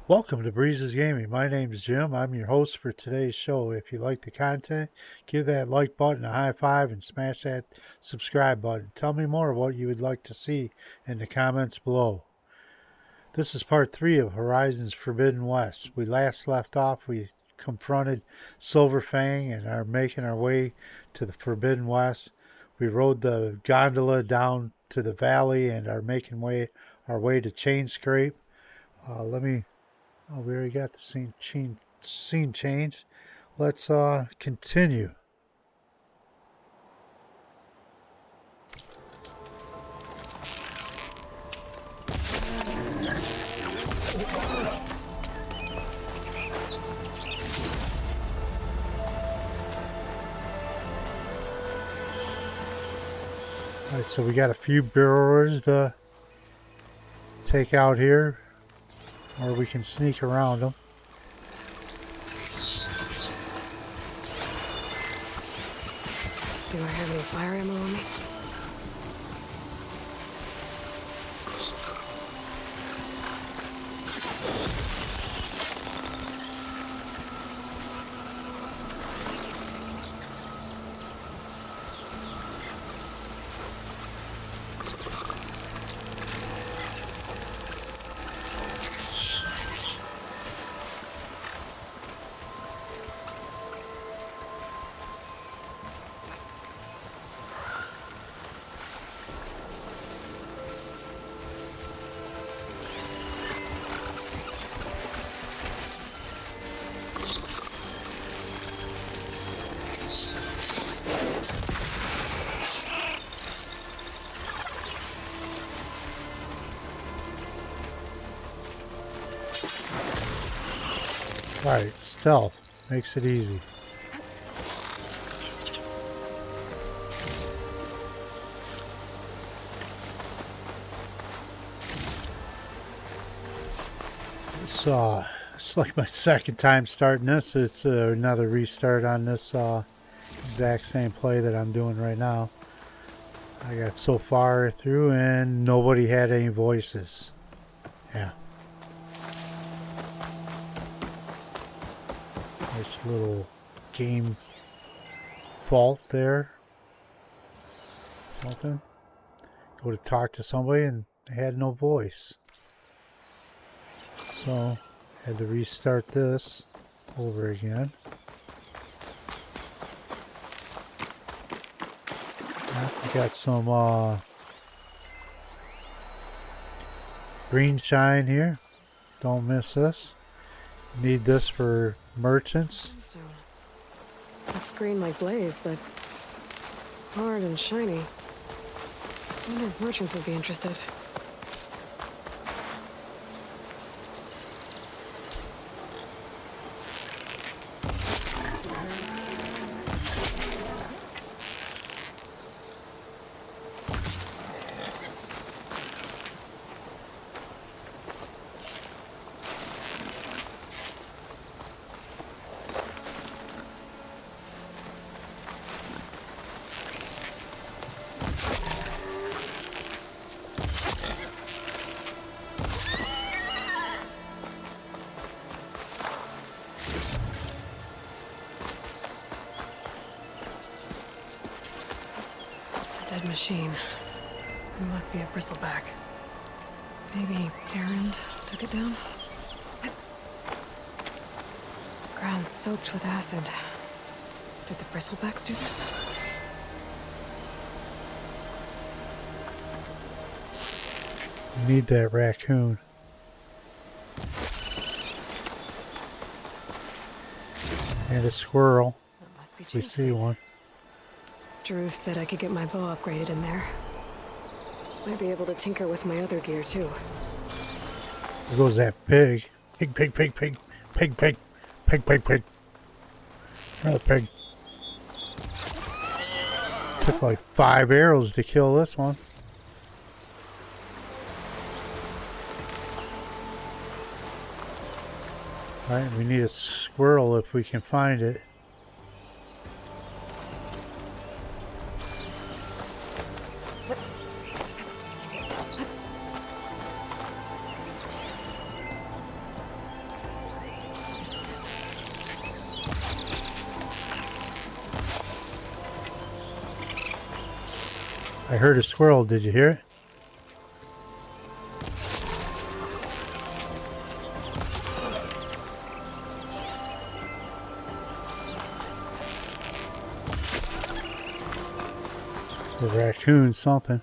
Welcome to Breezes Gaming. My name is Jim. I'm your host for today's show. If you like the content, give that like button a high five and smash that subscribe button. Tell me more what you would like to see in the comments below. This is part 3 of Horizon's Forbidden West. We last left off, we confronted Silver Fang and are making our way to the Forbidden West. We rode the gondola down to the valley and are making our way to Chainscrape. Oh, we already got the scene change. Let's continue. Alright, so we got a few burrowers to take out here, or we can sneak around them. Do I have any fire ammo on me? Alright, stealth makes it easy. It's like my second time starting this. It's another restart on this exact same play that I'm doing right now. I got so far through and nobody had any voices. Yeah. Nice little game fault there. Something. Go to talk to somebody and they had no voice. So, had to restart this over again. We got some green shine here. Don't miss this. Need this for merchants. So, it's green like blaze, but it's hard and shiny. I wonder if merchants would be interested. Dead machine. It must be a bristleback. Maybe Errand took it down? Ground soaked with acid. Did the bristlebacks do this? Need that raccoon. And a squirrel. That must be We see one. Drew said I could get my bow upgraded in there. Might be able to tinker with my other gear too. There goes that pig. Pig, pig, pig, pig. Pig, pig. Pig, pig, pig. Another pig. Took like 5 arrows to kill this one. Alright, we need a squirrel if we can find it. I heard a squirrel. Did you hear it? A raccoon, something.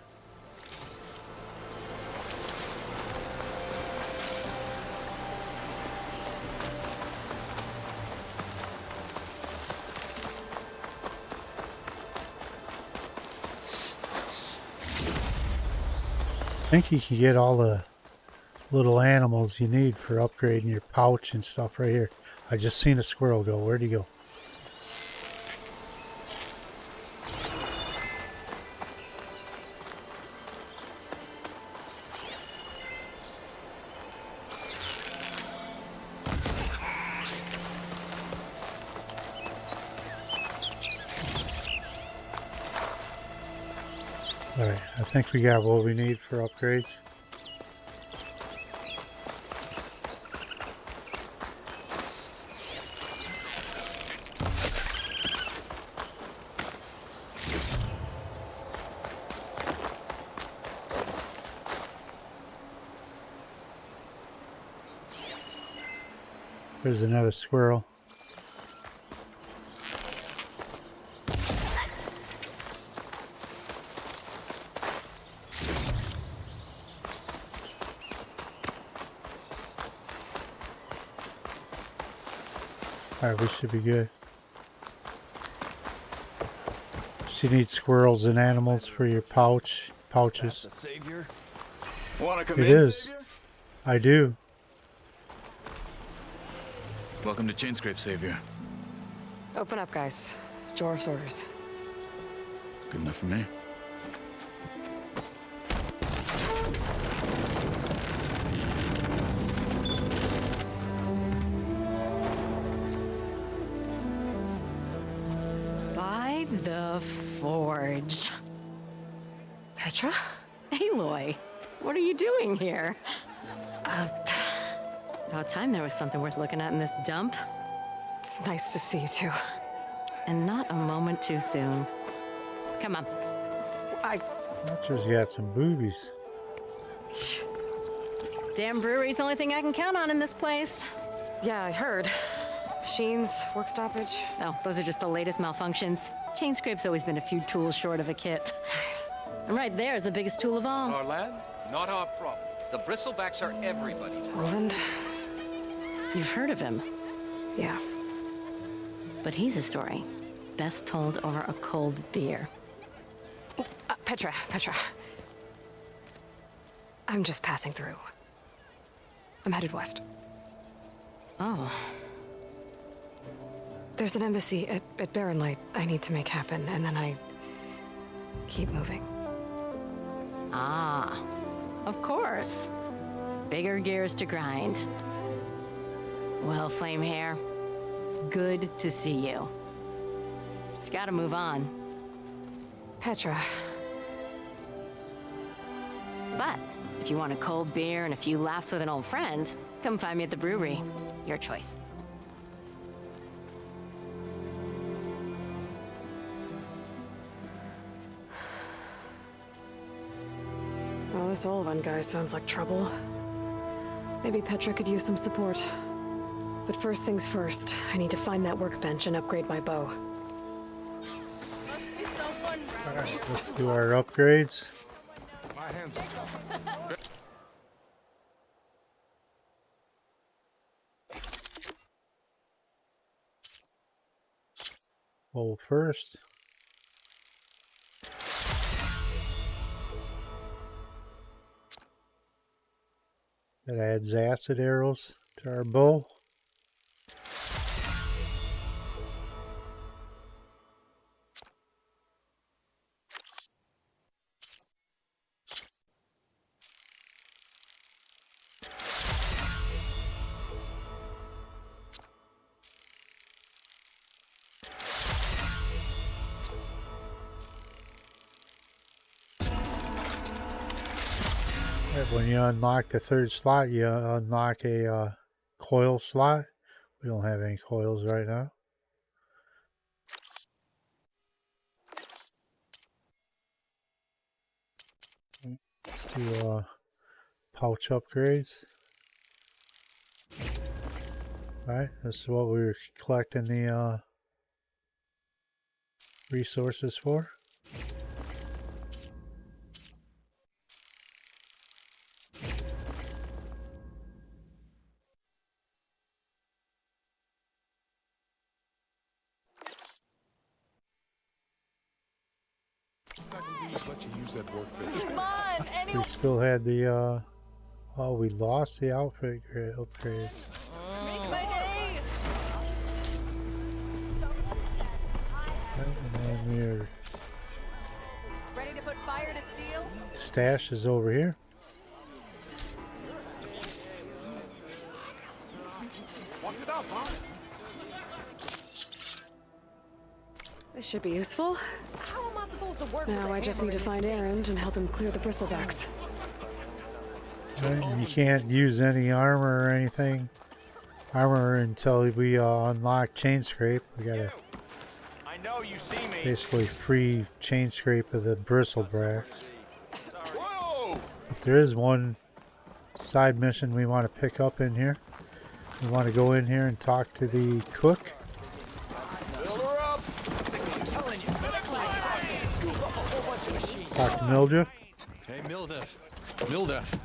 I think you can get all the little animals you need for upgrading your pouch and stuff right here. I just seen a squirrel go. Where'd he go? Alright, I think we got what we need for upgrades. There's another squirrel. Alright, we should be good. So you need squirrels and animals for your pouches. That's the savior. Wanna come It in, is. savior? I do. Welcome to Chainscrape, savior. Open up, guys. Dwarf's orders. Good enough for me. By the forge. Petra? Aloy, what are you doing here? About time there was something worth looking at in this dump. It's nice to see you too. And not a moment too soon. Come on. Petra's got some boobies. Damn brewery's the only thing I can count on in this place. Yeah, I heard. Machines, work stoppage. Oh, those are just the latest malfunctions. Chainscrape's always been a few tools short of a kit. And right there is the biggest tool of all. Our land, not our problem. The Bristlebacks are everybody's problem. Ulvud? You've heard of him, Yeah. but he's a story best told over a cold beer. Petra. I'm just passing through. I'm headed west. Oh, There's an embassy at Barren Light I need to make happen, and then I keep moving. ah, of course. Bigger gears to grind. Well, Flamehair, good to see you. You've got to move on. Petra. But if you want a cold beer and a few laughs with an old friend, come find me at the brewery. Your choice. Well, this Ulvud guy sounds like trouble. Maybe Petra could use some support. But first things first, I need to find that workbench and upgrade my bow. Must be someone round Alright, here. let's do our upgrades. My hands are Well, first. That adds acid arrows to our bow. When you unlock the third slot, you unlock a coil slot. We don't have any coils right now. Let's do pouch upgrades. Alright, this is what we were collecting the resources for. We still had the oh, we lost the outfit upgrades. And then we're Ready to put fire to steel? stash is over here. This should be useful. How am I supposed to work Now I just need to find Errand and help him clear the Bristlebacks. Right, and you can't use any armor or anything. Armor until we unlock Chainscrape. We gotta basically free Chainscrape of the Bristlebacks. But there is one side mission we want to pick up in here. We want to go in here and talk to the cook. Talk to MIlduf. Hey, MIlduf. MIlduf.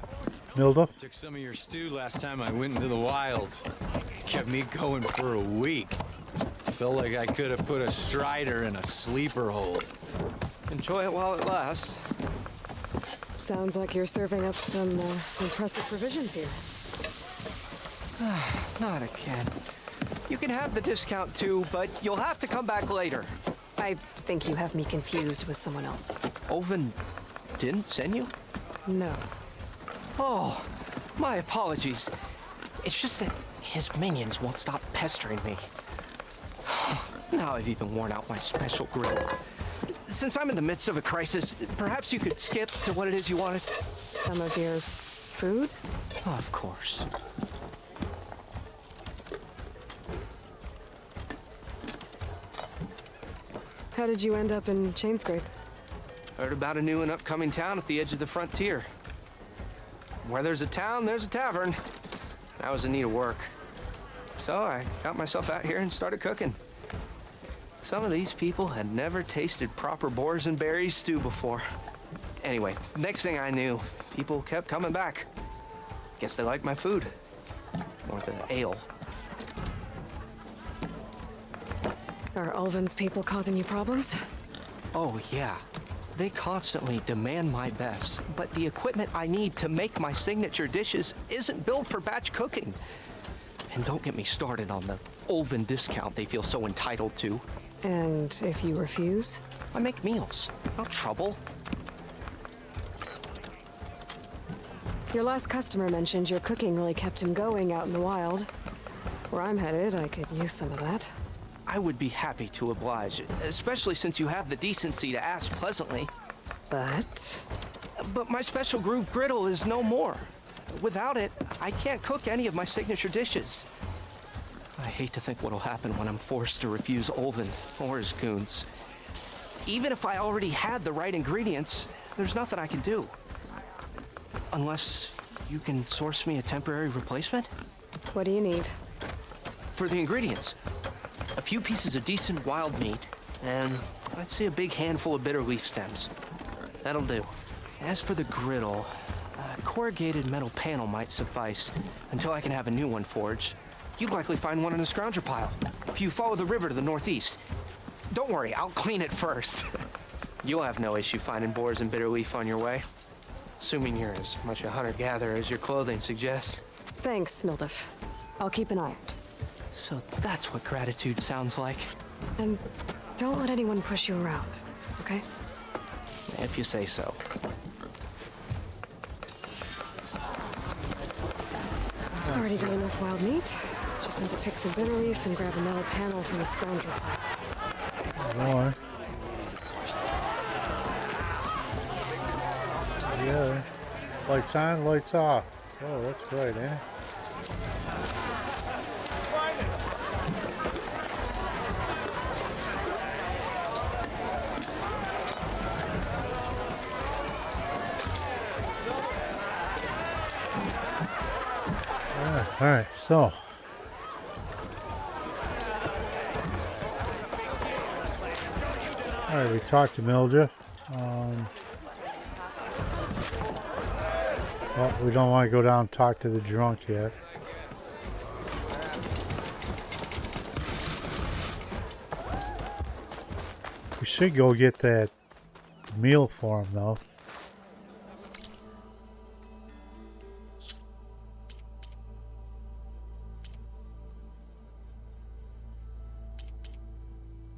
MIlduf. Took some of your stew last time I went into the wilds. Kept me going for a week. Felt like I could have put a strider in a sleeper hole. Enjoy it while it lasts. Sounds like you're serving up some impressive provisions here. Not again. You can have the discount too, but you'll have to come back later. I think you have me confused with someone else. Ulvud didn't send you? No. Oh, my apologies. It's just that his minions won't stop pestering me. Now I've even worn out my special grill. Since I'm in the midst of a crisis, perhaps you could skip to what it is you wanted? Some of your food? Oh, of course. How did you end up in Chainscrape? Heard about a new and upcoming town at the edge of the frontier. Where there's a town, there's a tavern. I was in need of work. So I got myself out here and started cooking. Some of these people had never tasted proper boars and berries stew before. Anyway, next thing I knew, people kept coming back. Guess they liked my food. Or the ale. Are Ulvud's people causing you problems? Oh, yeah. They constantly demand my best, but the equipment I need to make my signature dishes isn't built for batch cooking. And don't get me started on the Ulvud discount they feel so entitled to. And if you refuse? I make meals. No trouble. Your last customer mentioned your cooking really kept him going out in the wild. Where I'm headed, I could use some of that. I would be happy to oblige, especially since you have the decency to ask pleasantly. But my special groove griddle is no more. Without it, I can't cook any of my signature dishes. I hate to think what'll happen when I'm forced to refuse Ulvud or his goons. Even if I already had the right ingredients, there's nothing I can do. Unless you can source me a temporary replacement? what do you need? For the ingredients, a few pieces of decent wild meat, and I'd say a big handful of bitter leaf stems. That'll do. As for the griddle, a corrugated metal panel might suffice until I can have a new one forged. You'd likely find one in a scrounger pile, if you follow the river to the northeast. Don't worry, I'll clean it first. You'll have no issue finding boars and bitter leaf on your way. Assuming you're as much a hunter-gatherer as your clothing suggests. Thanks, MIlduf. I'll keep an eye out. So that's what gratitude sounds like. And don't let anyone push you around, okay? If you say so. Already got enough wild meat. Just need to pick some bitter leaf and grab a metal panel from the scrounger. More. Yeah. Lights on, lights off. Oh, that's bright, eh? Alright, so. Alright, we talked to MIlduf. Well, we don't want to go down and talk to the drunk yet. We should go get that meal for him, though.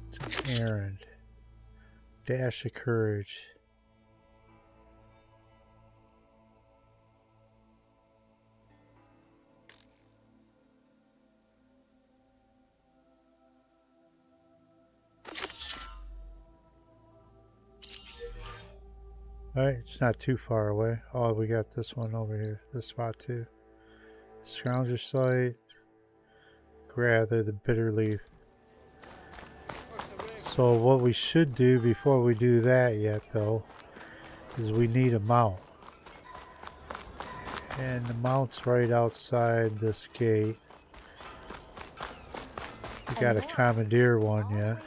It's an errand. Dash of courage. Alright, it's not too far away. Oh, we got this one over here. This spot too. Scroungers site. Gather the bitter leaf. So what we should do before we do that yet though is we need a mount. And the mount's right outside this gate. We got a commandeer one yet.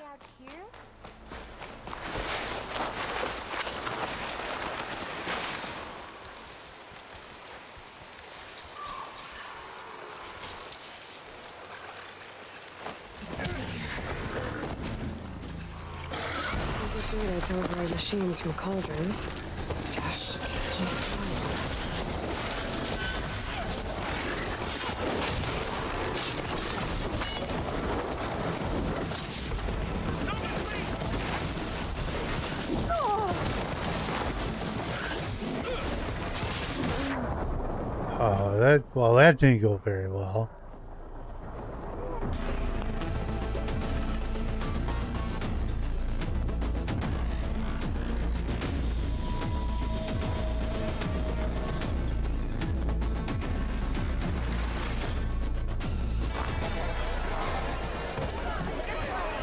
To override machines from cauldrons. Just need to find them. Oh, that didn't go very well.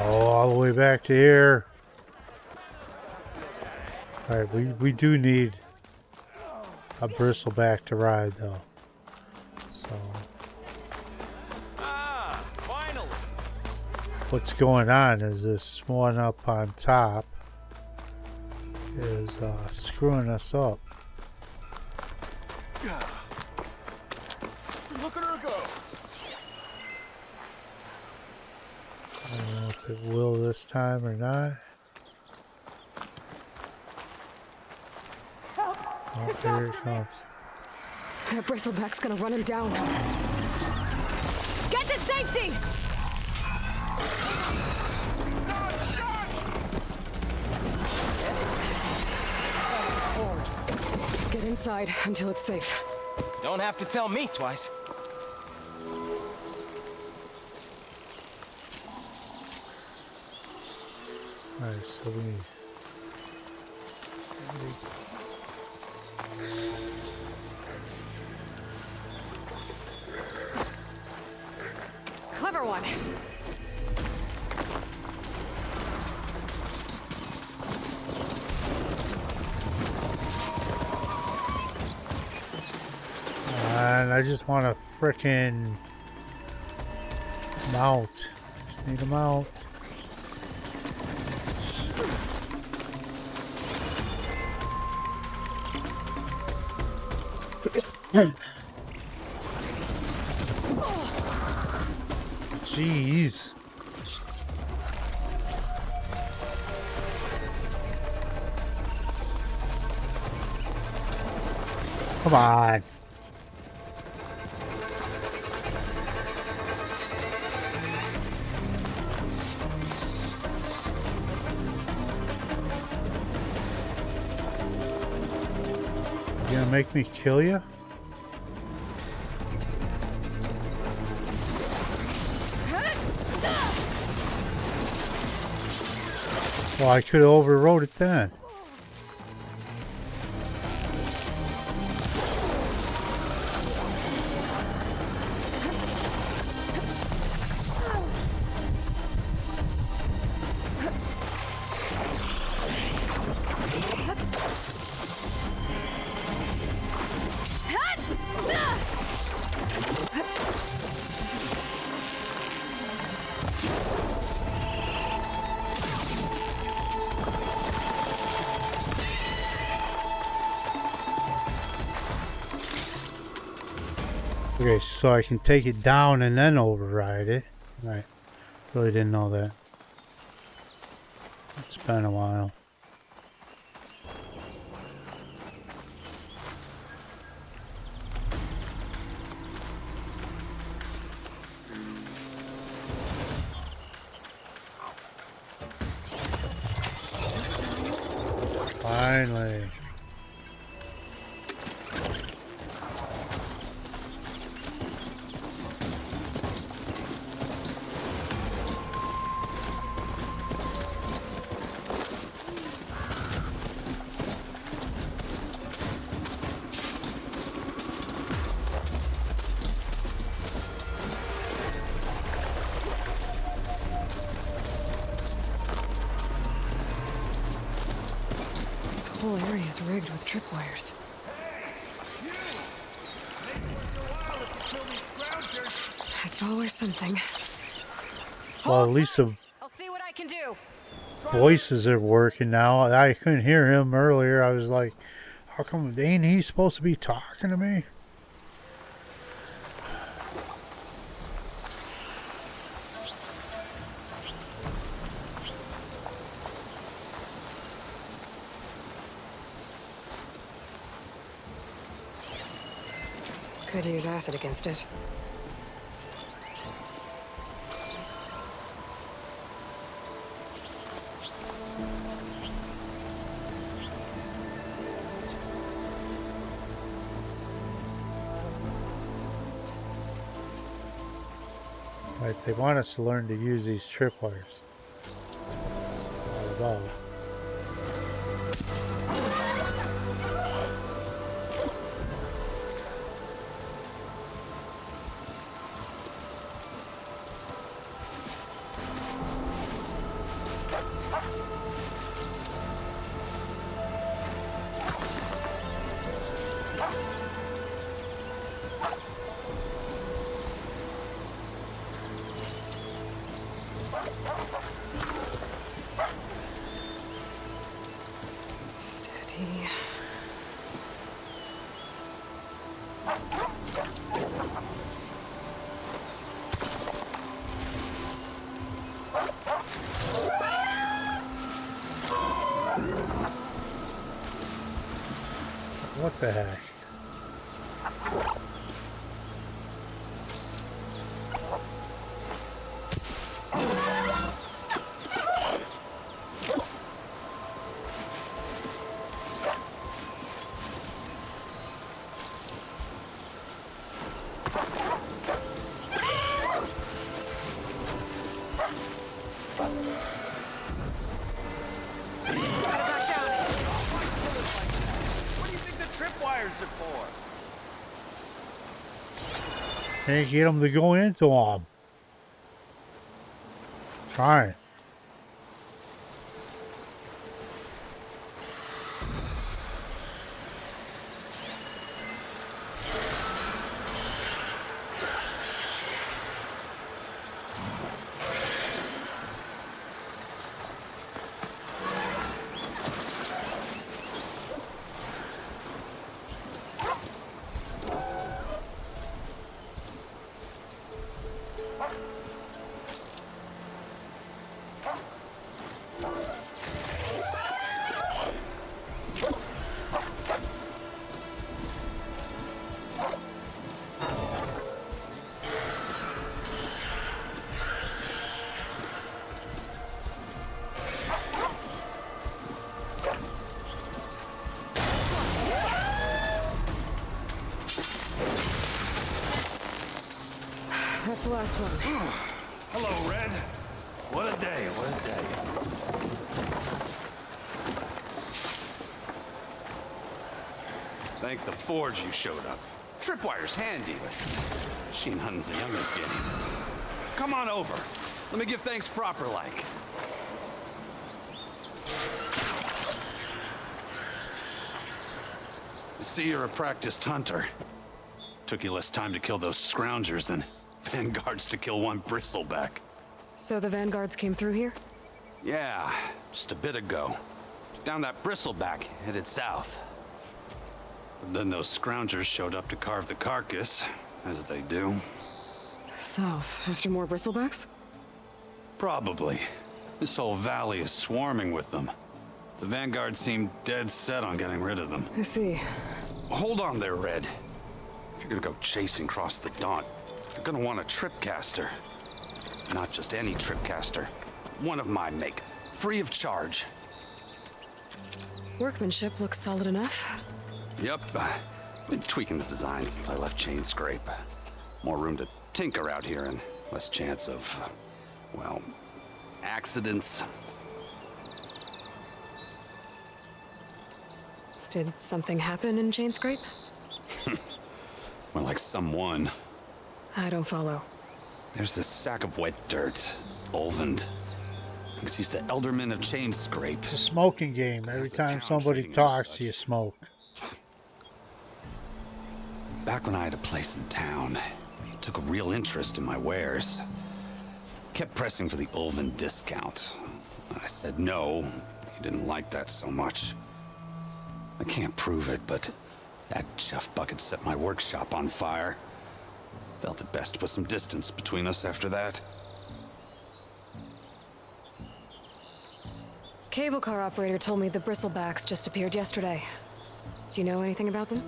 All the way back to here. Alright, we do need a bristleback to ride though. So finally. What's going on is this one up on top is screwing us up. Look at her go. I don't know if it will this time or not. Oh, here it comes. that bristleback's gonna run him down. Get to safety! Get inside until it's safe. Don't have to tell me twice. Alright, so we Clever one. and I just want a frickin' mount. Just need a mount. Jeez. Come on. You gonna make me kill you? Well, I could have overrode it then. Okay, so I can take it down and then override it. Right. Really didn't know that. It's been a while. Finally. This whole area is rigged with tripwires. It's always something. Well, at least the I'll see what I can do. voices are working now. I couldn't hear him earlier. I was like, how come ain't he supposed to be talking to me? Could use acid against it. Right, they want us to learn to use these tripwires. Blah, blah, blah. Steady. What the heck? What do you think the tripwires are for? Can't get them to go into them. Trying. That's the last one. Hello, Red. What a day, what a day. Thank the forge you showed up. Tripwire's handy, but machine hunting's a youngin's game. Come on over. Let me give thanks proper like. I see you're a practiced hunter. Took you less time to kill those Scroungers than vanguards to kill one Bristleback. So the vanguards came through here? Yeah, just a bit ago. Down that Bristleback, headed south. But then those Scroungers showed up to carve the carcass. as they do. South, after more Bristlebacks? Probably. This whole valley is swarming with them. The Vanguard seemed dead set on getting rid of them. I see. Hold on there, Red. If you're gonna go chasing across the Daunt, you're gonna want a tripcaster. Not just any tripcaster. One of my make. Free of charge. Workmanship looks solid enough. Yep. Been tweaking the design since I left Chainscrape. More room to tinker out here and less chance of, well, accidents. Did something happen in Chainscrape? Well, like someone. I don't follow. There's this sack of wet dirt. Ulvud. Thinks he's the Elderman of Chainscrape. It's a smoking game. Every time somebody talks, you smoke. Back when I had a place in town, he took a real interest in my wares. Kept pressing for the Ulvud discount. I said no. He didn't like that so much. I can't prove it, but that chuff bucket set my workshop on fire. Felt it best to put some distance between us after that. Cable car operator told me the Bristlebacks just appeared yesterday. Do you know anything about them?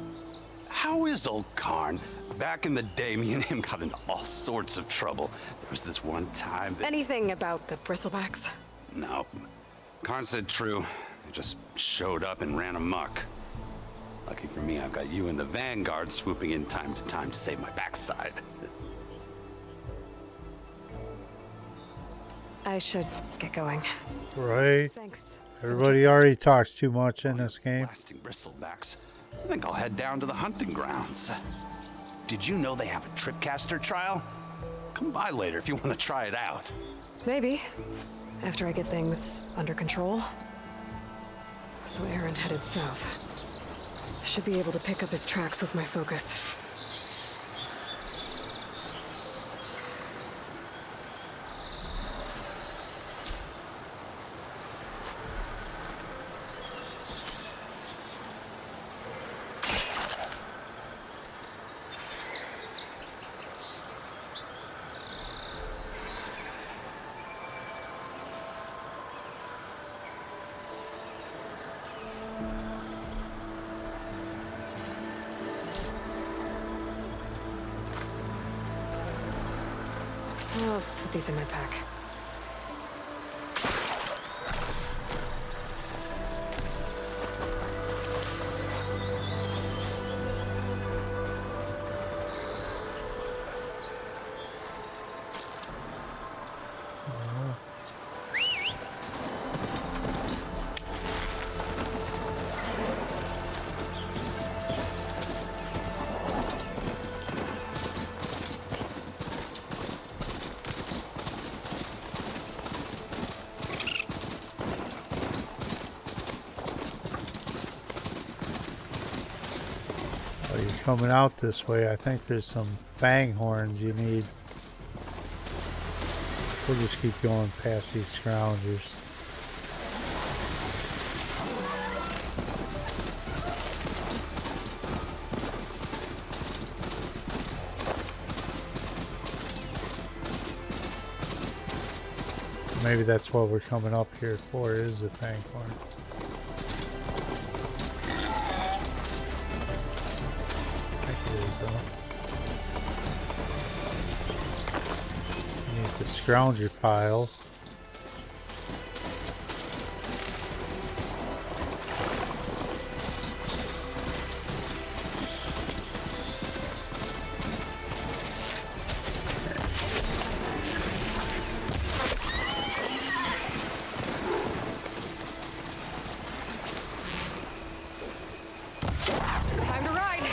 How is old Karn? Back in the day, me and him got into all sorts of trouble. There was this one time that... Anything about the Bristlebacks? No. Karn said true. They just showed up and ran amok. Lucky for me, I've got you and the Vanguard swooping in time to save my backside. I should get going. Right. Thanks. Everybody already talks too much in this game. Blasting Bristlebacks. I think I'll head down to the hunting grounds. Did you know they have a tripcaster trial? Come by later if you want to try it out. Maybe. After I get things under control. So Errand headed south. Should be able to pick up his tracks with my focus. I'll put these in my pack. Coming out this way, I think there's some fang horns you need. We'll just keep going past these scroungers. Maybe that's what we're coming up here for, is a fang horn. Need the scrounger pile. Time to ride!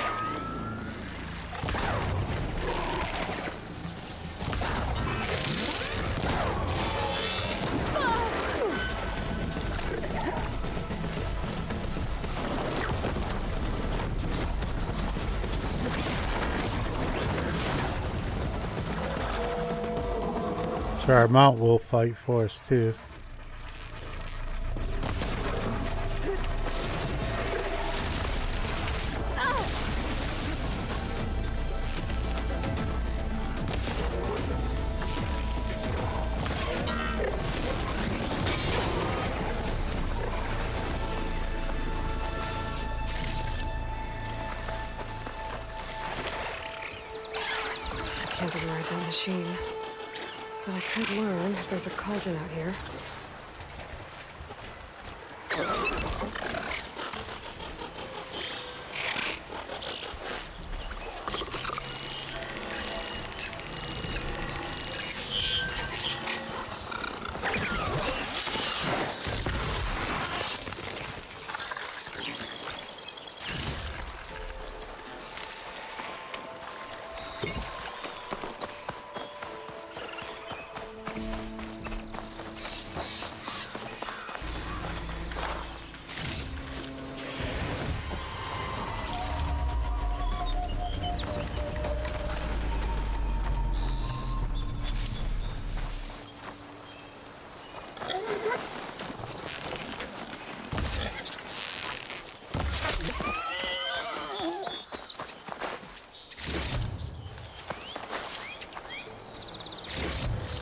So our mount will fight for us too. machine. But I could learn if there's a cauldron out here.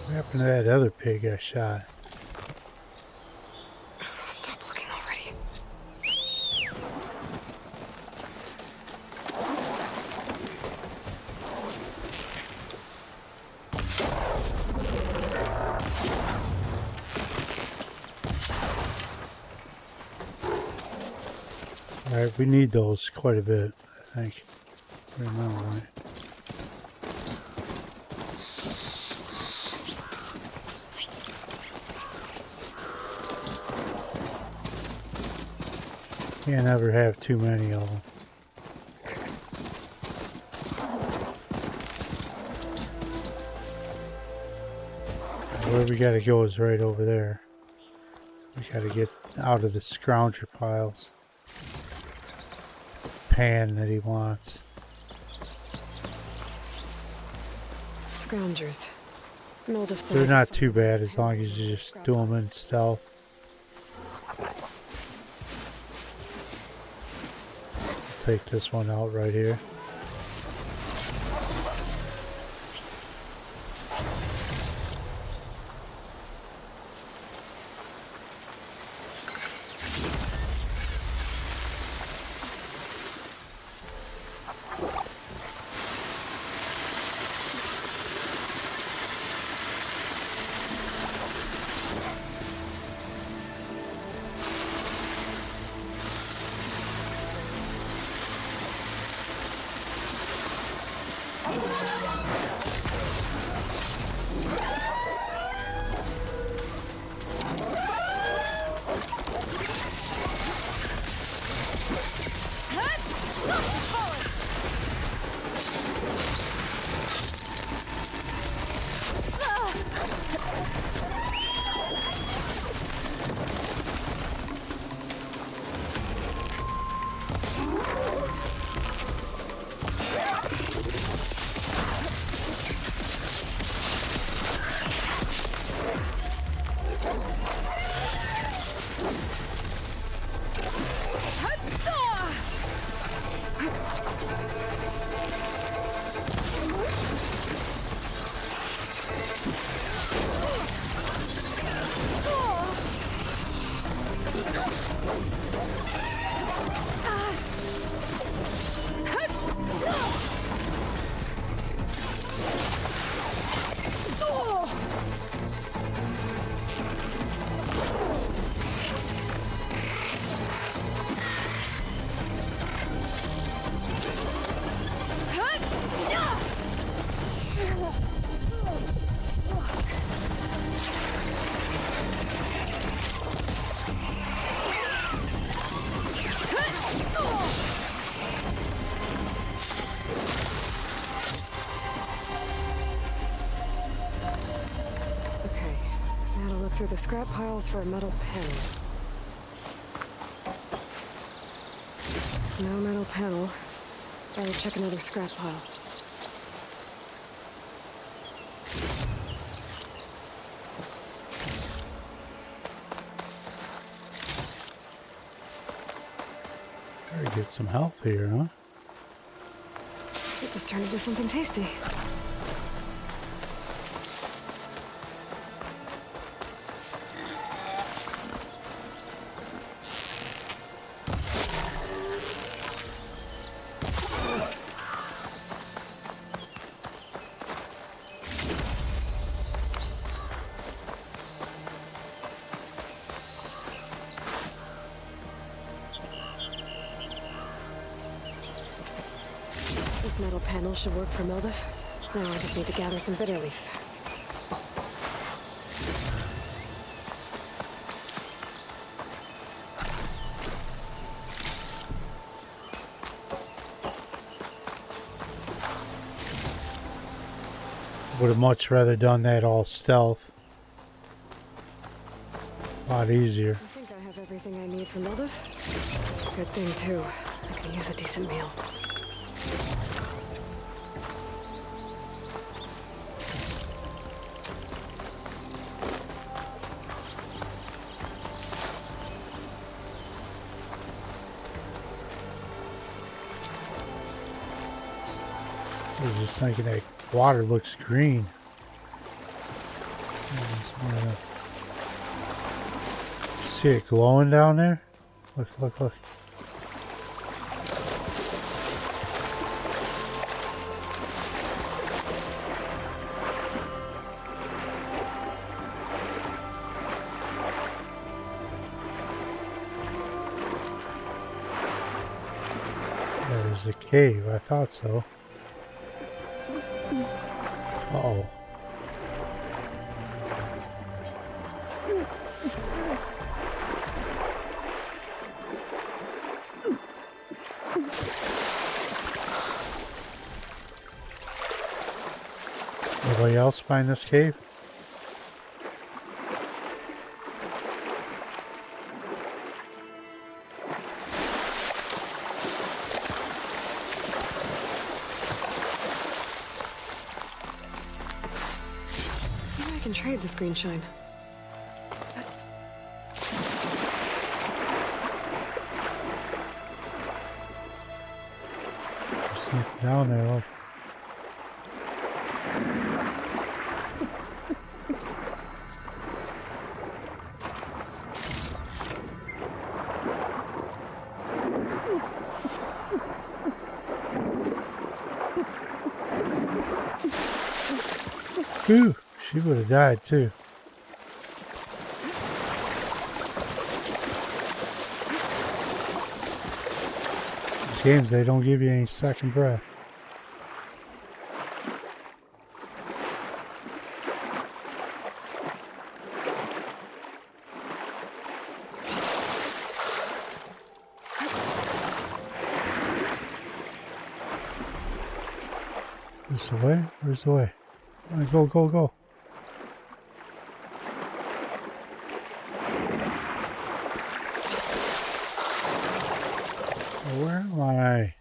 What happened to that other pig I shot? Stop looking already. Alright, we need those quite a bit, I think. If I remember right. Can't ever have too many of them. Where we gotta go is right over there. We gotta get out of the scrounger piles. Pan that he wants. Scroungers. MIlduf said They're not too bad as long as you just do them in stealth. Take this one out right here. Through the scrap piles for a metal pen. No metal panel. Better check another scrap pile. Better get some health here, huh? Get this turned into something tasty. This metal panel should work for MIlduf. Now I just need to gather some bitter leaf. Would have much rather done that all stealth. A lot easier. I think I have everything I need for MIlduf. Good thing, too. I can use a decent meal. I was just thinking that water looks green. See it glowing down there? Look, look, look. Yeah, there's a cave. I thought so. Uh-oh. Anybody else find this cave? Maybe I can trade this green shine. Sneak down there, look. Ooh, she would have died too. These games, they don't give you any second breath. This the way? Where's the way? Go, go, go. Where am I?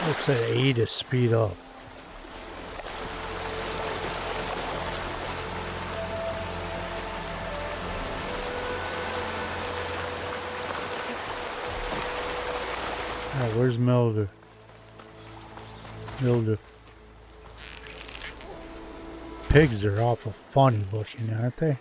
Let's say A to speed up. Alright, where's MIlduf? MIlduf. Pigs are awful funny looking, aren't they?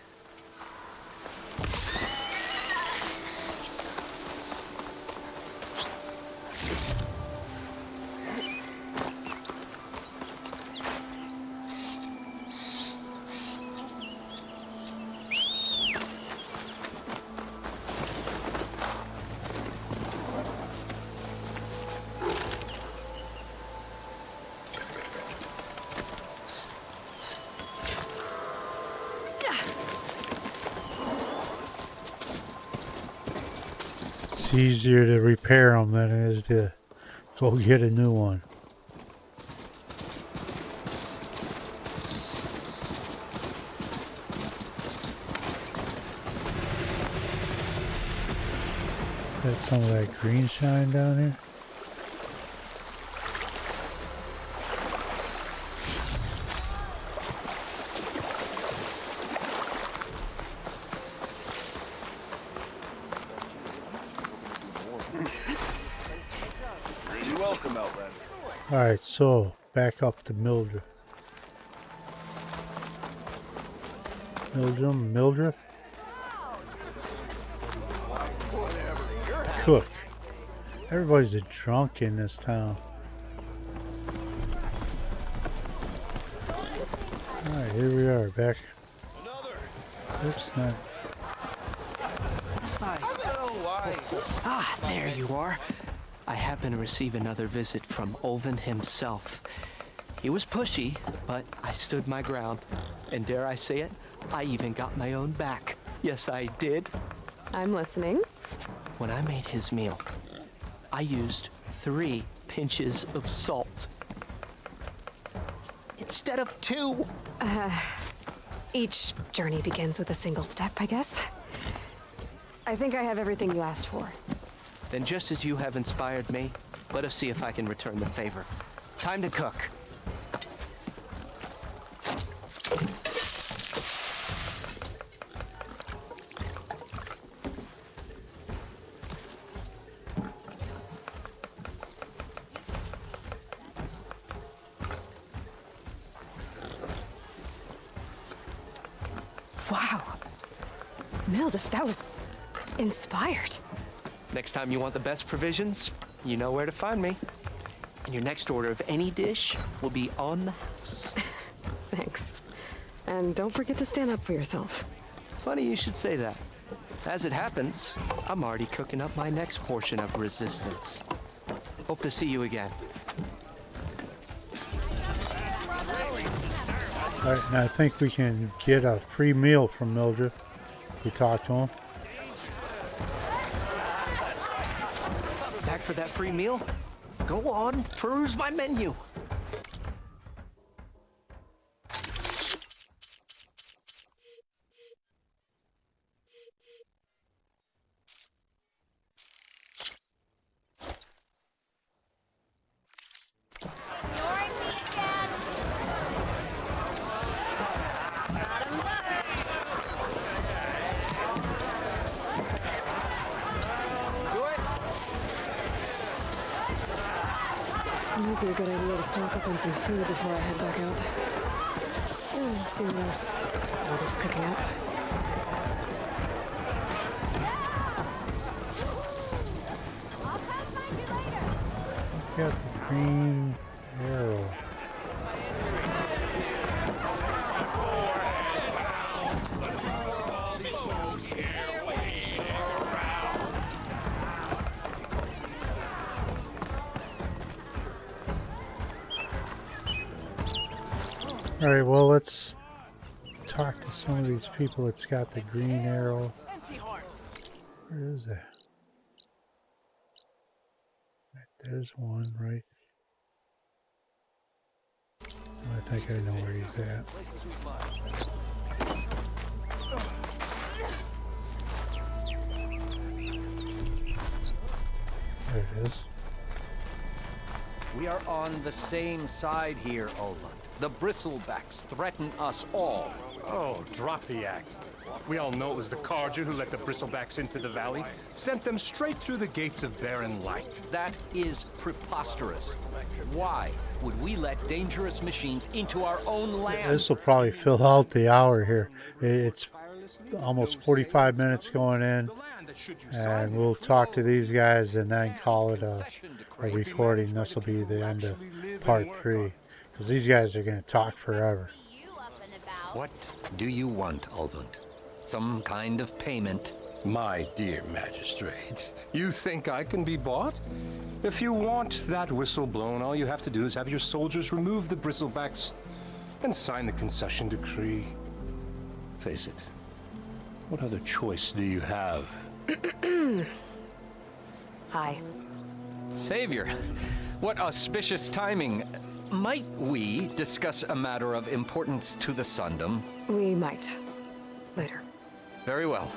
It's easier to repair them than it is to go get a new one. Got some of that green shine down here. Alright, so back up to MIlduf. MIlduf? Cook. Everybody's a drunk in this town. Alright, here we are, back. Oops, not. Ah, there you are. I happen to receive another visit from Ulvud himself. He was pushy, but I stood my ground. And dare I say it, I even got my own back. Yes, I did. I'm listening. When I made his meal, I used 3 pinches of salt. Instead of 2. Each journey begins with a single step, I guess. I think I have everything you asked for. Then just as you have inspired me, let us see if I can return the favor. Time to cook. Wow. MIlduf, that was inspired. Next time you want the best provisions, you know where to find me. And your next order of any dish will be on the house. Thanks. And don't forget to stand up for yourself. Funny you should say that. As it happens, I'm already cooking up my next portion of resistance. Hope to see you again. Alright, and I think we can get a free meal from MIlduf if we talk to him. Back for that free meal? Go on, peruse my menu. Might be a good idea to stock up on some food before I head back out. See what else MIlduf's cooking up. Got the green arrow. Alright, well, let's talk to some of these people that's got the green arrow. Where is that? Right, there's one, right? I think I know where he's at. There it is. We are on the same side here, Ulvud. The Bristlebacks threaten us all. Oh, drop the act. We all know it was the Carja who let the Bristlebacks into the valley, sent them straight through the gates of barren light. That is preposterous. Why would we let dangerous machines into our own land? This will probably fill out the hour here. It's almost 45 minutes going in, and we'll talk to these guys and then call it a recording. This will be the end of part 3, because these guys are going to talk forever. What do you want, Ulvud? Some kind of payment? My dear magistrate, you think I can be bought? If you want that whistle blown, all you have to do is have your soldiers remove the Bristlebacks and sign the concession decree. Face it, what other choice do you have? Hi. Savior, what auspicious timing. Might we discuss a matter of importance to the Sundom? We might. Later. Very well.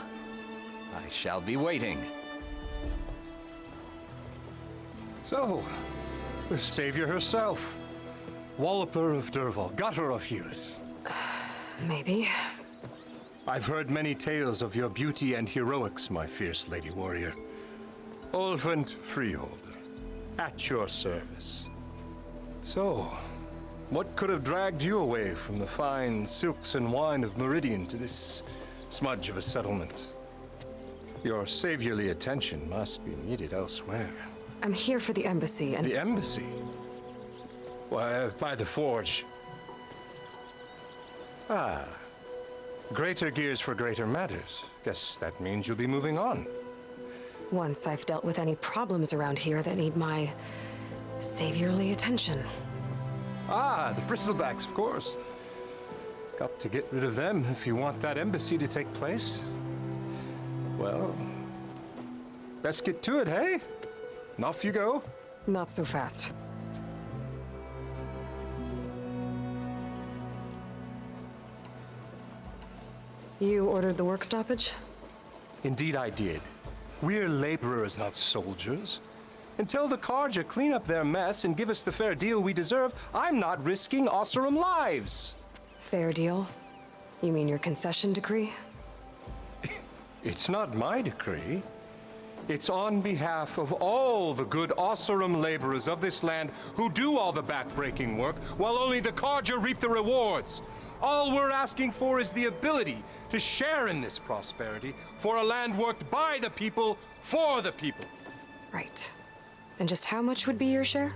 I shall be waiting. So, the savior herself. Walloper of Derval, gutter of youth. Maybe. I've heard many tales of your beauty and heroics, my fierce lady warrior. Ulvud Freeholder, at your service. So, what could have dragged you away from the fine silks and wine of Meridian to this smudge of a settlement? Your saviorly attention must be needed elsewhere. I'm here for the embassy and... The embassy? Why, by the forge. Ah. Greater gears for greater matters. Guess that means you'll be moving on. Once I've dealt with any problems around here that need my saviorly attention. Ah, the Bristlebacks, of course. Got to get rid of them if you want that embassy to take place. Well, best get to it, hey? And off you go. Not so fast. You ordered the work stoppage? Indeed I did. We're laborers, not soldiers. Until the Carja clean up their mess and give us the fair deal we deserve, I'm not risking Osseram lives. Fair deal? You mean your concession decree? It's not my decree. It's on behalf of all the good Osseram laborers of this land who do all the backbreaking work, while only the Carja reap the rewards. All we're asking for is the ability to share in this prosperity for a land worked by the people, for the people. Right. Then just how much would be your share?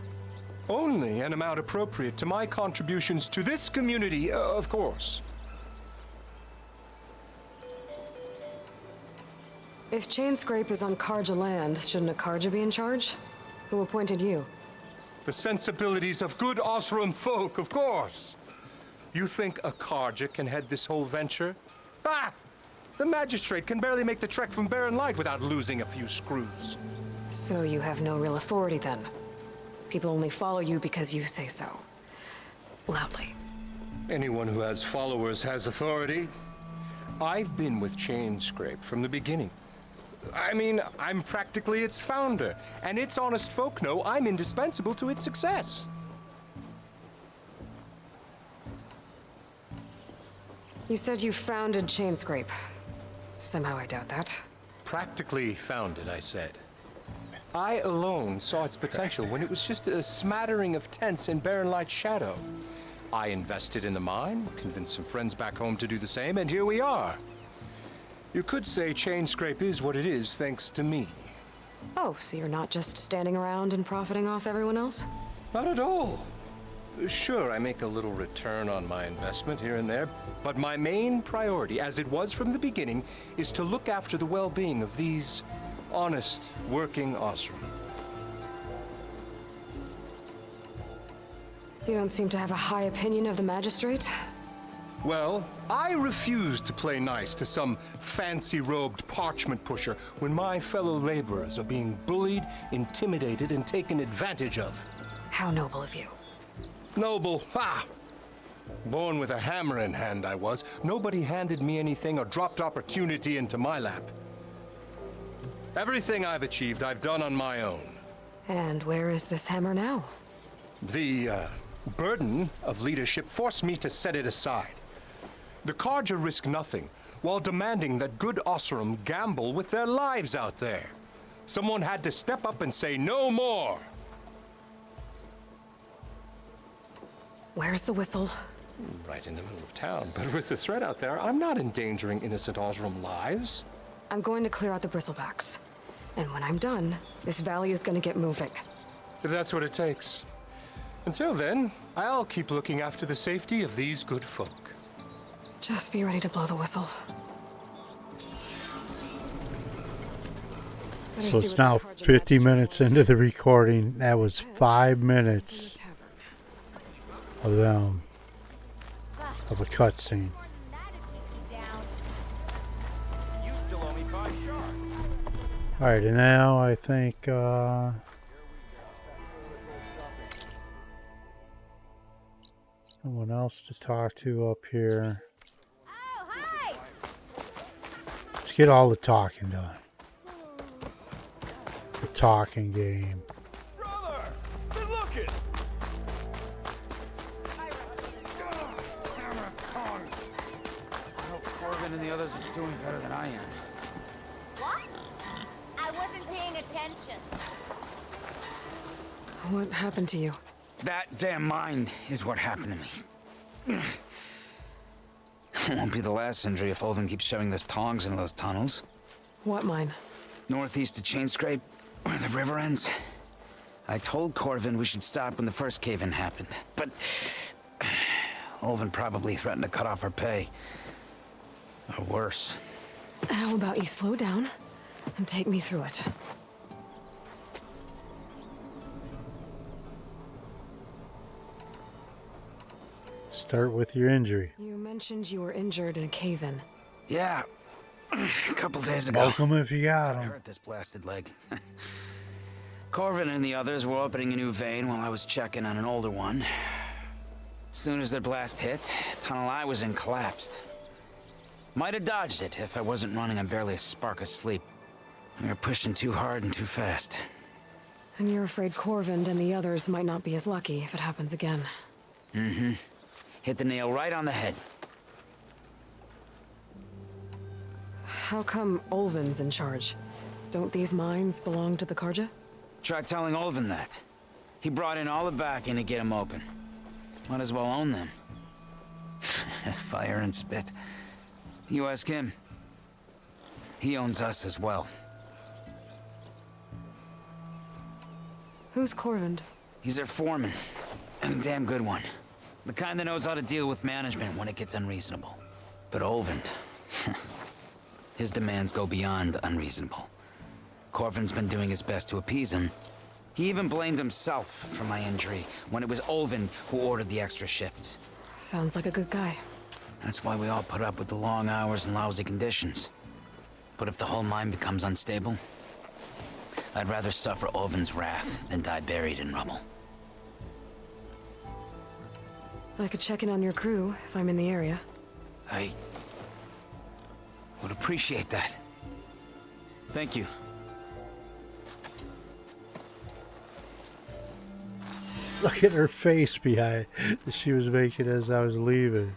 Only an amount appropriate to my contributions to this community, of course. If Chainscrape is on Carja land, shouldn't a Carja be in charge? Who appointed you? The sensibilities of good Osseram folk, of course. You think a Carja can head this whole venture? Ah! The magistrate can barely make the trek from Barren Light without losing a few screws. So you have no real authority then? People only follow you because you say so. Loudly. Anyone who has followers has authority. I've been with Chainscrape from the beginning. I mean, I'm practically its founder, and its honest folk know I'm indispensable to its success. You said you founded Chainscrape. Somehow I doubt that. Practically founded, I said. I alone saw its potential when it was just a smattering of tents in Barren Light's shadow. I invested in the mine, convinced some friends back home to do the same, and here we are. You could say Chainscrape is what it is thanks to me. Oh, so you're not just standing around and profiting off everyone else? Not at all. Sure, I make a little return on my investment here and there, but my main priority, as it was from the beginning, is to look after the well-being of these honest, working Osseram. You don't seem to have a high opinion of the magistrate? Well, I refuse to play nice to some fancy-robed parchment pusher when my fellow laborers are being bullied, intimidated, and taken advantage of. How noble of you. Noble? Ha! Born with a hammer in hand, I was. Nobody handed me anything or dropped opportunity into my lap. Everything I've achieved, I've done on my own. And where is this hammer now? The burden of leadership forced me to set it aside. The Carja risk nothing, while demanding that good Osseram gamble with their lives out there. Someone had to step up and say no more. Where's the whistle? Right in the middle of town, but with the threat out there, I'm not endangering innocent Osseram lives. I'm going to clear out the Bristlebacks. And when I'm done, this valley is going to get moving. If that's what it takes. Until then, I'll keep looking after the safety of these good folk. Just be ready to blow the whistle. So it's now 50 minutes into the recording. That was 5 minutes of them, of a cutscene. Alright, and now I think, someone else to talk to up here. Let's get all the talking done. The talking game. Brother, good looking. I hope Corbin and the others are doing better than I am. What? I wasn't paying attention. What happened to you? That damn mine is what happened to me. It won't be the last injury if Ulvud keeps shoving those tongs into those tunnels. What mine? Northeast of Chainscrape, where the river ends. I told Corvin we should stop when the first cave-in happened, but Ulvud probably threatened to cut off our pay. Or worse. How about you slow down and take me through it? Start with your injury. You mentioned you were injured in a cave-in. Yeah, a couple days ago. Welcome if you got I him. hurt this blasted leg. Corvin and the others were opening a new vein while I was checking on an older one. As soon as their blast hit, the tunnel I was in collapsed. Might have dodged it if I wasn't running on barely a spark of sleep. We were pushing too hard and too fast. And you're afraid Corvin and the others might not be as lucky if it happens again. Mm-hmm. Hit the nail right on the head. How come Ulvud's in charge? Don't these mines belong to the Karja? Try telling Ulvud that. He brought in all the backing to get them open. Might as well own them. Fire and spit. You ask him. He owns us as well. Who's Corvin? He's their foreman. And a damn good one. The kind that knows how to deal with management when it gets unreasonable. But Ulvud, his demands go beyond unreasonable. Corvin's been doing his best to appease him. He even blamed himself for my injury when it was Ulvud who ordered the extra shifts. Sounds like a good guy. That's why we all put up with the long hours and lousy conditions. But if the whole mine becomes unstable, I'd rather suffer Ulvud's wrath than die buried in rubble. I could check in on your crew if I'm in the area. I would appreciate that. Thank you. Look at her face behind that she was making as I was leaving.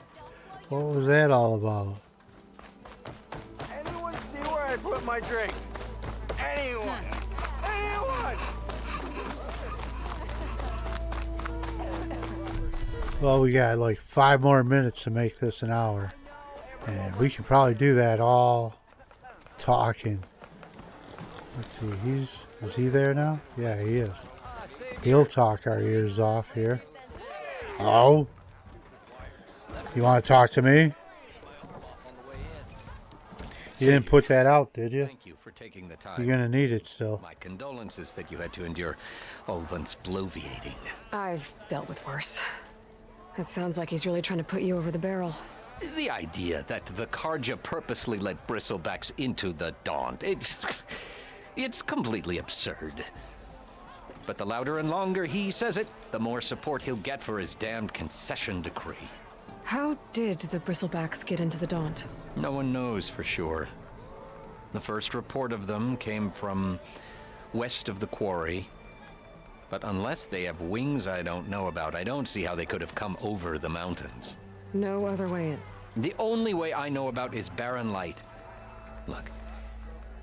What was that all about? Anyone see where I put my drink? Anyone? Anyone? Well, we got like 5 more minutes to make this an hour. And we can probably do that all talking. Let's see, is he there now? Yeah, he is. He'll talk our ears off here. Hello? You want to talk to me? You didn't put that out, did you? Thank you for taking the time. You're going to need it still. My condolences that you had to endure Ulvud's bloviating. I've dealt with worse. It sounds like he's really trying to put you over the barrel. The idea that the Karja purposely let Bristlebacks into the Daunt, it's completely absurd. But the louder and longer he says it, the more support he'll get for his damned concession decree. How did the Bristlebacks get into the Daunt? No one knows for sure. The first report of them came from west of the quarry. But unless they have wings I don't know about, I don't see how they could have come over the mountains. No other way in. The only way I know about is barren light. Look,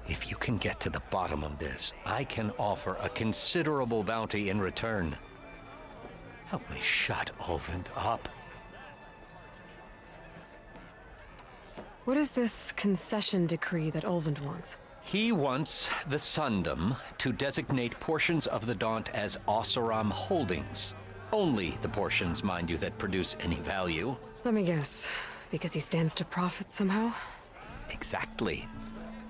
if you can get to the bottom of this, I can offer a considerable bounty in return. Help me shut Ulvud up. What is this concession decree that Ulvud wants? He wants the Sundom to designate portions of the Daunt as Oseram holdings. Only the portions, mind you, that produce any value. Let me guess. Because he stands to profit somehow? Exactly.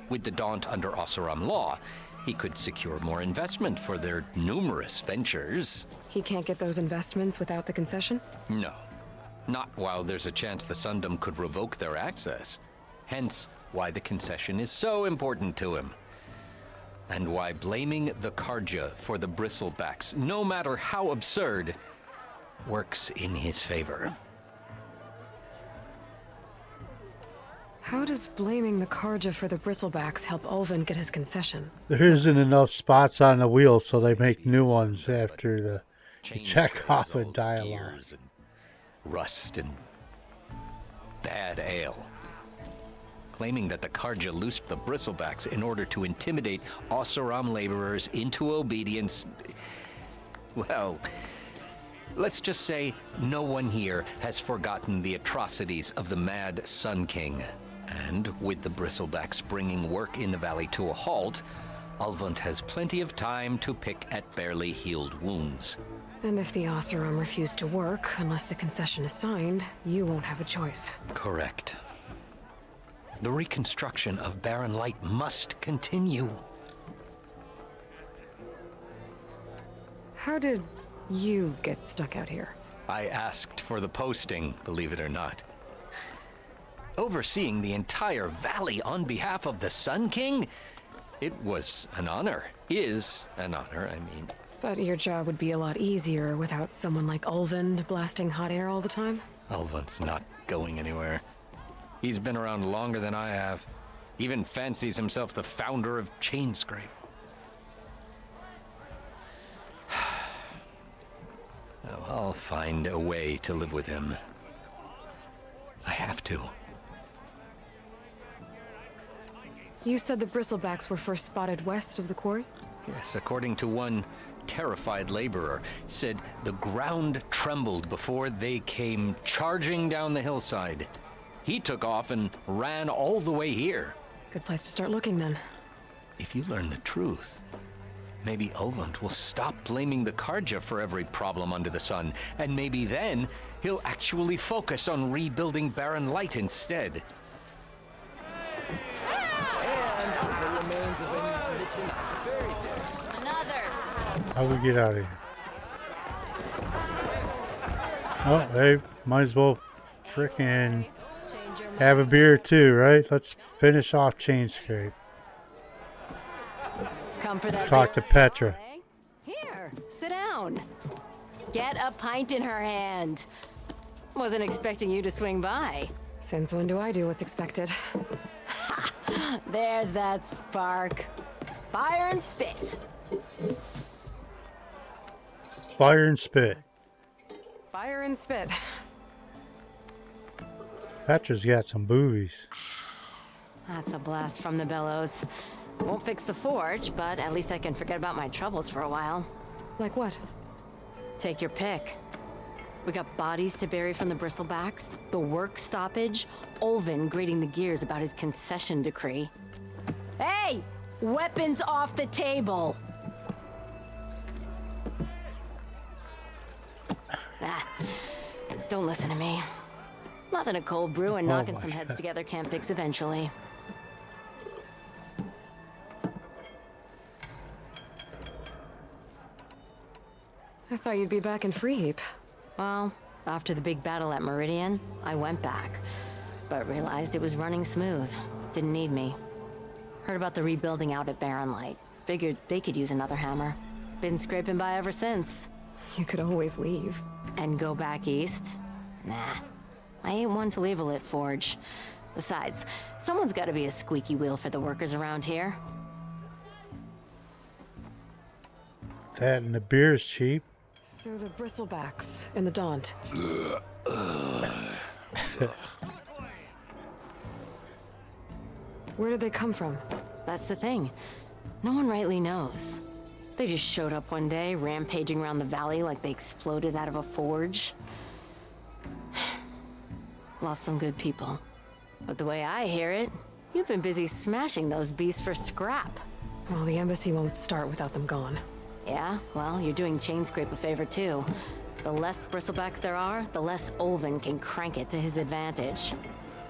With the Daunt under Oseram law, he could secure more investment for their numerous ventures. He can't get those investments without the concession? No. Not while there's a chance the Sundom could revoke their access. Hence, why the concession is so important to him. And why blaming the Karja for the Bristlebacks, no matter how absurd, works in his favor. How does blaming the Karja for the Bristlebacks help Ulvud get his concession? There isn't enough spots on the wheel, so they make new ones after the check off a dialogue. Rust and bad ale. Claiming that the Karja loosed the Bristlebacks in order to intimidate Oseram laborers into obedience. Well, Let's just say no one here has forgotten the atrocities of the Mad Sun King. And with the Bristlebacks bringing work in the valley to a halt, Ulvud has plenty of time to pick at barely healed wounds. And if the Oseram refuse to work, unless the concession is signed, you won't have a choice. Correct. The reconstruction of Barren Light must continue. How did you get stuck out here? I asked for the posting, believe it or not. Overseeing the entire valley on behalf of the Sun King? It was an honor. Is an honor, I mean. But your job would be a lot easier without someone like Ulvud blasting hot air all the time? Ulvud's not going anywhere. He's been around longer than I have. Even fancies himself the founder of Chainscrape. Oh, I'll find a way to live with him. I have to. You said the Bristlebacks were first spotted west of the quarry? Yes, according to one terrified laborer, said the ground trembled before they came charging down the hillside. He took off and ran all the way here. Good place to start looking, then. If you learn the truth, maybe Ulvud will stop blaming the Karja for every problem under the sun, and maybe then he'll actually focus on rebuilding Barren Light instead. How do we get out of here? Oh, hey, might as well frickin' have a beer too, right? Let's finish off Chainscrape. Let's talk to Petra. Here, sit down. Get a pint in her hand. Wasn't expecting you to swing by. Since when do I do what's expected? There's that spark. Fire and spit. Fire and spit. Fire and spit. Petra's got some boobies. That's a blast from the bellows. Won't fix the forge, but at least I can forget about my troubles for a while. Like what? Take your pick. We got bodies to bury from the Bristlebacks, the work stoppage, Ulvud grating the gears about his concession decree. Hey! Weapons off the table! Don't listen to me. Nothing a cold brew and knocking some heads together can't fix eventually. I thought you'd be back in Freeheap. Well, after the big battle at Meridian, I went back, but realized it was running smooth. Didn't need me. Heard about the rebuilding out at Barren Light. Figured they could use another hammer. Been scraping by ever since. You could always leave. And go back east? Nah. I ain't one to leave a lit forge. Besides, someone's gotta be a squeaky wheel for the workers around here. That and the beer's cheap. So the Bristlebacks and the Daunt. Where did they come from? That's the thing. No one rightly knows. They just showed up one day, rampaging around the valley like they exploded out of a forge. Lost some good people. But the way I hear it, you've been busy smashing those beasts for scrap. Well, the embassy won't start without them gone. Yeah, well, you're doing Chainscrape a favor too. The less Bristlebacks there are, the less Ulvud can crank it to his advantage.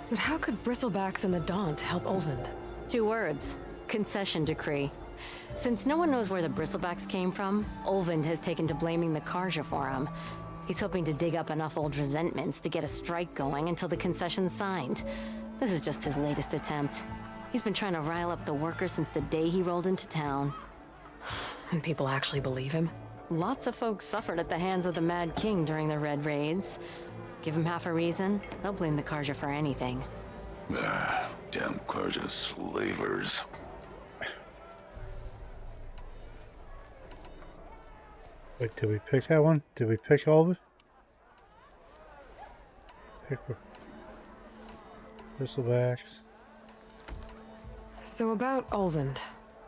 But how could Bristlebacks and the Daunt help Ulvud? 2 words. Concession decree. Since no one knows where the Bristlebacks came from, Ulvud has taken to blaming the Karja for him. He's hoping to dig up enough old resentments to get a strike going until the concession's signed. This is just his latest attempt. He's been trying to rile up the workers since the day he rolled into town. And people actually believe him? Lots of folks suffered at the hands of the Mad King during the Red Raids. Give him half a reason, they'll blame the Karja for anything. Damn Karja slavers. Wait, did we pick that one? Did we pick all of it? Pick Bristlebacks. So about Ulvud.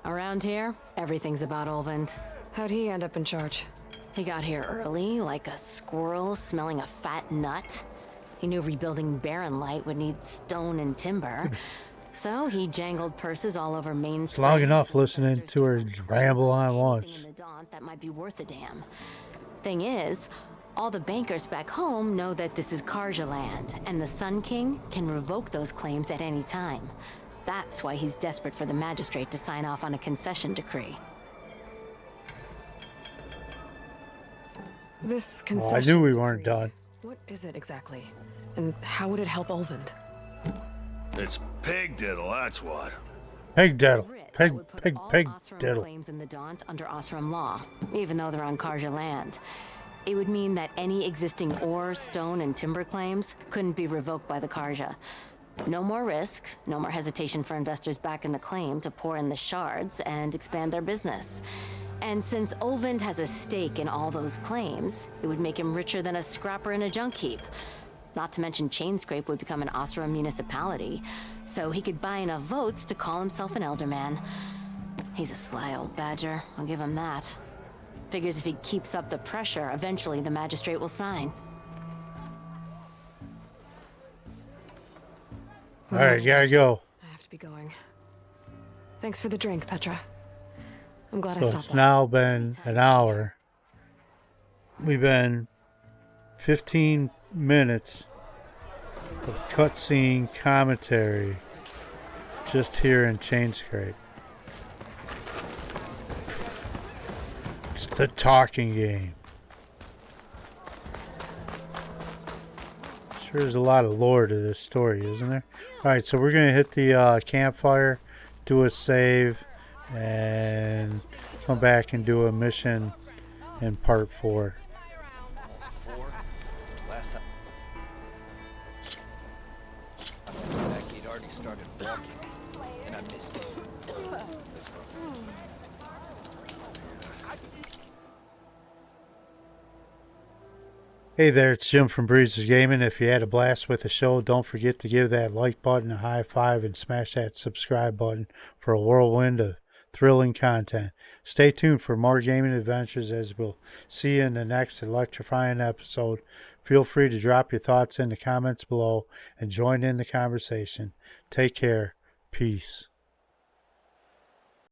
Around here, everything's about Ulvud. How'd he end up in charge? He got here early, like a squirrel smelling a fat nut. He knew rebuilding Barren Light would need stone and timber. So he jangled purses all over Main Street. It's long enough listening to her ramble on once. That might be worth a damn. Thing is, all the bankers back home know that this is Karja land, and the Sun King can revoke those claims at any time. That's why he's desperate for the magistrate to sign off on a concession decree. This Oh, concession I knew we weren't done. What is it exactly? And how would it help Ulvud? It's pig diddle, that's what. Pig diddle. Pig Osram diddle. claims in the Daunt under Osram law, even though they're on Karja land. It would mean that any existing ore, stone, and timber claims couldn't be revoked by the Karja. No more risk, no more hesitation for investors back in the claim to pour in the shards and expand their business. And since Ulvud has a stake in all those claims, it would make him richer than a scrapper in a junk heap. Not to mention Chainscrape would become an Osram municipality, so he could buy enough votes to call himself an elderman. He's a sly old badger, I'll give him that. Figures if he keeps up the pressure, eventually the magistrate will sign. Alright, gotta go. I have to be going. Thanks for the drink, Petra. I'm glad I So stopped it's by. now been an hour. We've been 15 minutes of cutscene commentary just here in Chainscrape. It's the talking game. Sure there's a lot of lore to this story, isn't there? Alright, so we're going to hit the campfire, do a save, and come back and do a mission in part 4. Last time. Back he'd already started walking, and I missed it. Hey there, it's Jim from Breezes Gaming. If you had a blast with the show, don't forget to give that like button a high five and smash that subscribe button for a whirlwind of thrilling content. Stay tuned for more gaming adventures as we'll see you in the next electrifying episode. Feel free to drop your thoughts in the comments below and join in the conversation. Take care. Peace.